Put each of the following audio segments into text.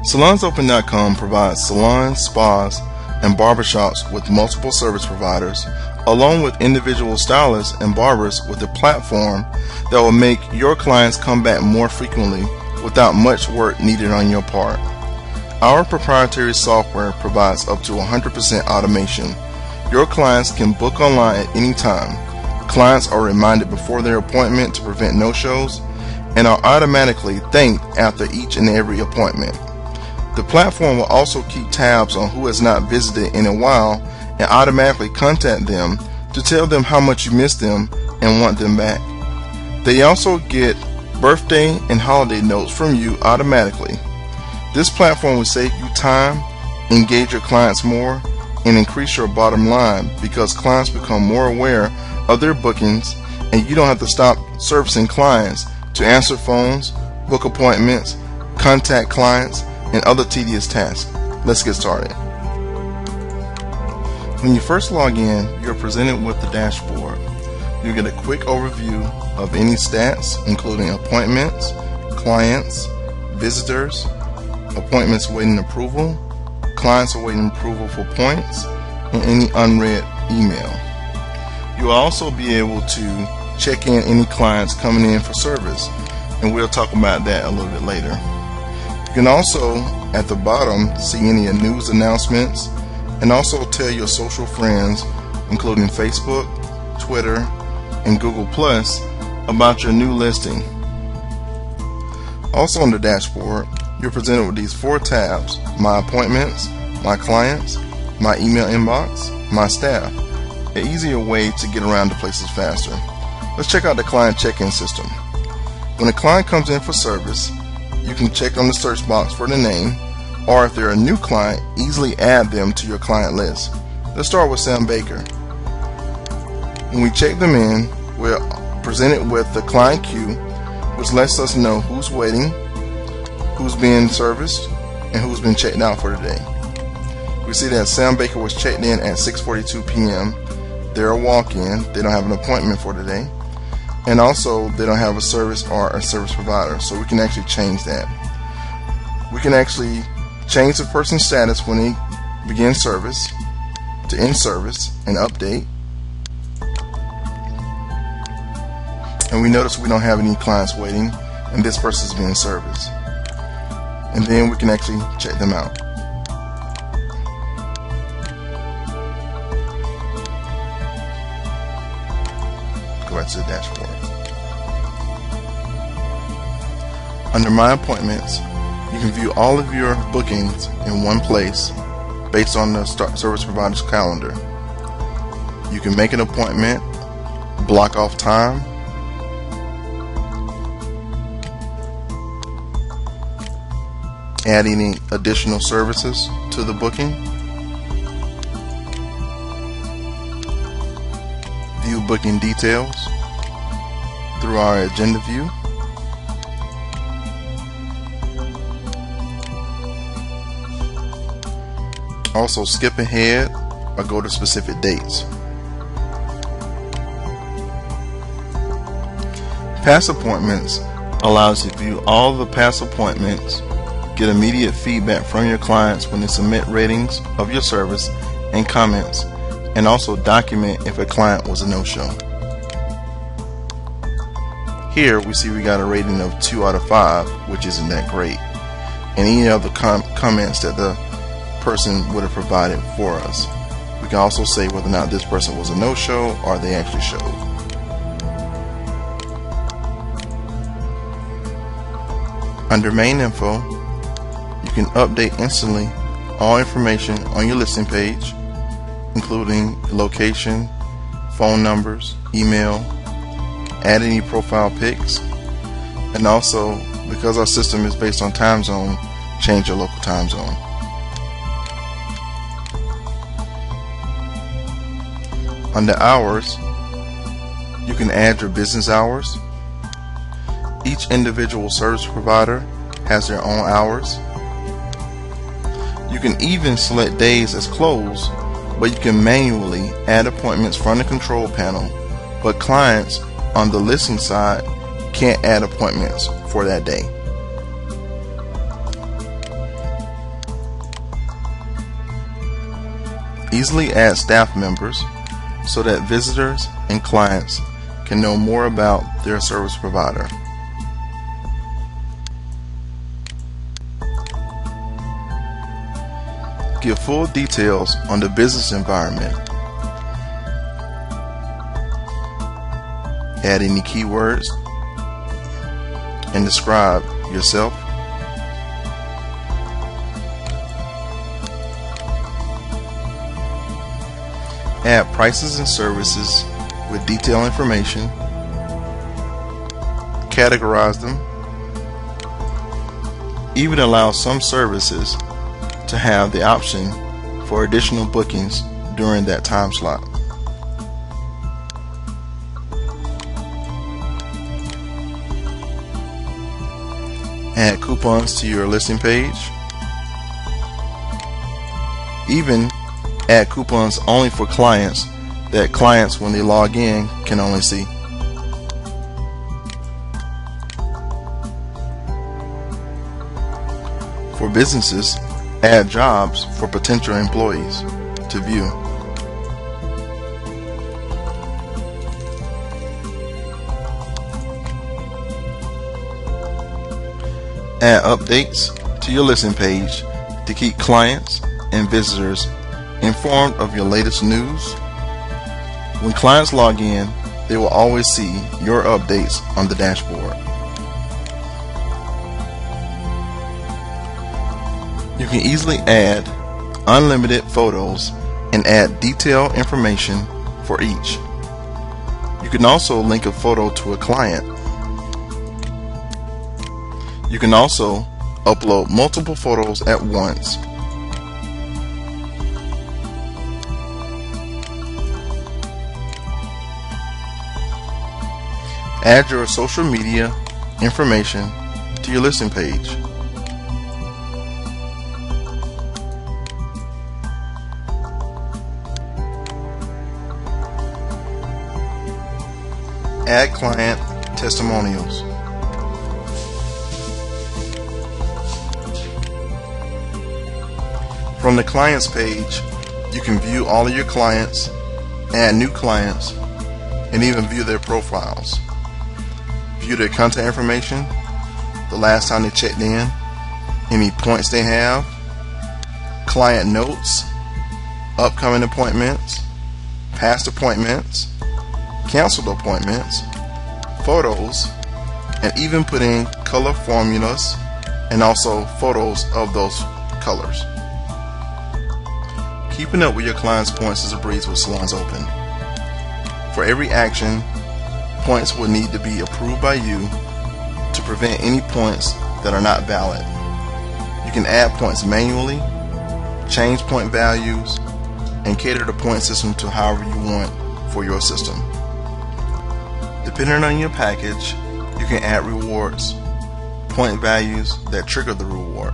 SalonsOpen.com provides salons, spas, and barbershops with multiple service providers, along with individual stylists and barbers with a platform that will make your clients come back more frequently without much work needed on your part. Our proprietary software provides up to 100% automation. Your clients can book online at any time. Clients are reminded before their appointment to prevent no-shows and are automatically thanked after each and every appointment. The platform will also keep tabs on who has not visited in a while and automatically contact them to tell them how much you missed them and want them back. They also get birthday and holiday notes from you automatically. This platform will save you time, engage your clients more, and increase your bottom line because clients become more aware of their bookings and you don't have to stop servicing clients to answer phones, book appointments, contact clients, and other tedious tasks. Let's get started. When you first log in, you're presented with the dashboard. You get a quick overview of any stats, including appointments, clients, visitors, appointments awaiting approval, clients awaiting approval for points, and any unread email. You will also be able to check in any clients coming in for service, and we'll talk about that a little bit later. You can also, at the bottom, see any news announcements and also tell your social friends, including Facebook, Twitter, and Google Plus, about your new listing. Also on the dashboard, you're presented with these 4 tabs: My Appointments, My Clients, My Email Inbox, My Staff. An easier way to get around to places faster. Let's check out the client check-in system. When a client comes in for service, you can check on the search box for the name, or if they're a new client, easily add them to your client list. Let's start with Sam Baker. When we check them in, we're presented with the client queue, which lets us know who's waiting, who's being serviced, and who's been checked out for today. We see that Sam Baker was checked in at 6:42 p.m. They're a walk-in, they don't have an appointment for today, and also they don't have a service or a service provider, so we can actually change that. We can actually change the person's status when they begin service to end service and update. And we notice we don't have any clients waiting and this person is being serviced. And then we can actually check them out. Go back to the dashboard. Under My Appointments, you can view all of your bookings in one place based on the service provider's calendar. You can make an appointment, block off time, add any additional services to the booking, view booking details through our agenda view, also skip ahead or go to specific dates. Past appointments allows you to view all the past appointments, get immediate feedback from your clients when they submit ratings of your service and comments, and also document if a client was a no-show. Here we see we got a rating of 2 out of 5, which isn't that great, and any other comments that the person would have provided for us. We can also say whether or not this person was a no-show or they actually showed. Under Main Info, you can update instantly all information on your listing page, including location, phone numbers, email, add any profile pics, and also, because our system is based on time zone, change your local time zone. Under Hours, you can add your business hours. Each individual service provider has their own hours. You can even select days as closed, but you can manually add appointments from the control panel, but clients on the listing side can't add appointments for that day. Easily add staff members so that visitors and clients can know more about their service provider. Give full details on the business environment. Add any keywords and describe yourself. Add prices and services with detailed information. Categorize them. Even allow some services to have the option for additional bookings during that time slot. Add coupons to your listing page. Even add coupons only for clients that clients, when they log in, can only see. For businesses, add jobs for potential employees to view. Add updates to your listing page to keep clients and visitors informed of your latest news. When clients log in, they will always see your updates on the dashboard. You can easily add unlimited photos and add detailed information for each. You can also link a photo to a client. You can also upload multiple photos at once. Add your social media information to your listing page. Add client testimonials. From the clients page, you can view all of your clients, add new clients, and even view their profiles. View their contact information, the last time they checked in, any points they have, client notes, upcoming appointments, past appointments, canceled appointments, photos, and even put in color formulas and also photos of those colors. Keeping up with your clients' points is a breeze with Salons Open. For every action, points will need to be approved by you to prevent any points that are not valid. You can add points manually, change point values, and cater the point system to however you want for your system. Depending on your package, you can add rewards, point values that trigger the reward.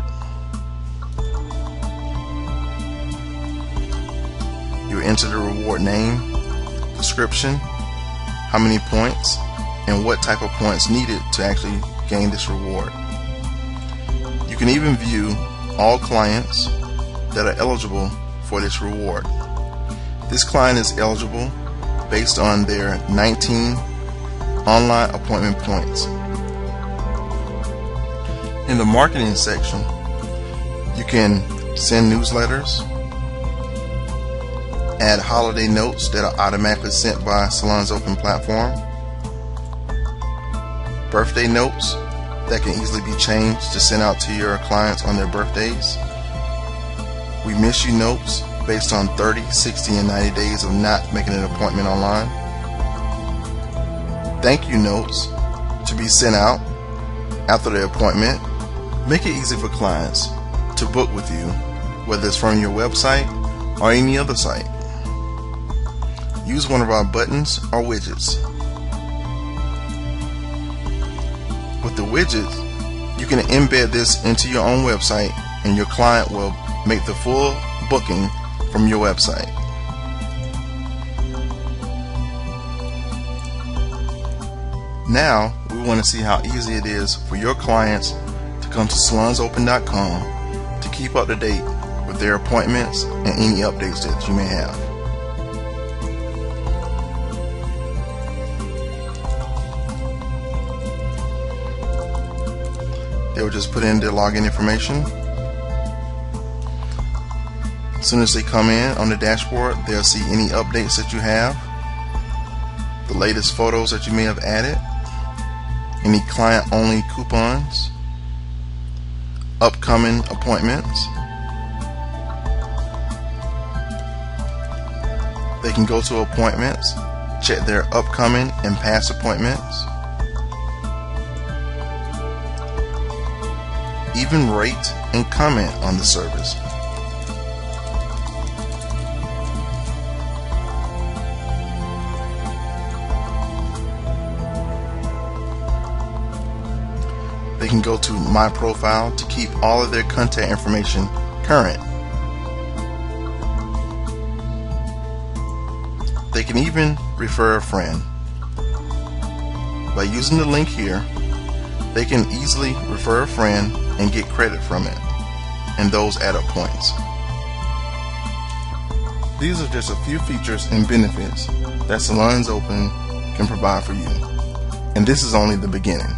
You enter the reward name, description, how many points, and what type of points needed to actually gain this reward. You can even view all clients that are eligible for this reward. This client is eligible based on their 19 online appointment points. In the marketing section, you can send newsletters, add holiday notes that are automatically sent by Salons Open platform, birthday notes that can easily be changed to send out to your clients on their birthdays, we miss you notes based on 30, 60, and 90 days of not making an appointment online, thank you notes to be sent out after the appointment. Make it easy for clients to book with you, whether it's from your website or any other site. Use one of our buttons or widgets. With the widgets, you can embed this into your own website and your client will make the full booking from your website. Now we want to see how easy it is for your clients to come to salonsopen.com to keep up to date with their appointments and any updates that you may have. They'll just put in their login information. As soon as they come in on the dashboard, they'll see any updates that you have, the latest photos that you may have added, any client-only coupons, upcoming appointments. They can go to appointments, check their upcoming and past appointments, even rate and comment on the service. They can go to My Profile to keep all of their contact information current. They can even refer a friend. By using the link here, they can easily refer a friend and get credit from it, and those add up points. These are just a few features and benefits that Salons Open can provide for you, and this is only the beginning.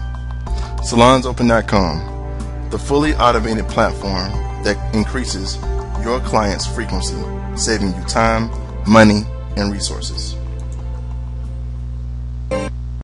SalonsOpen.com, the fully automated platform that increases your clients' frequency, saving you time, money, and resources.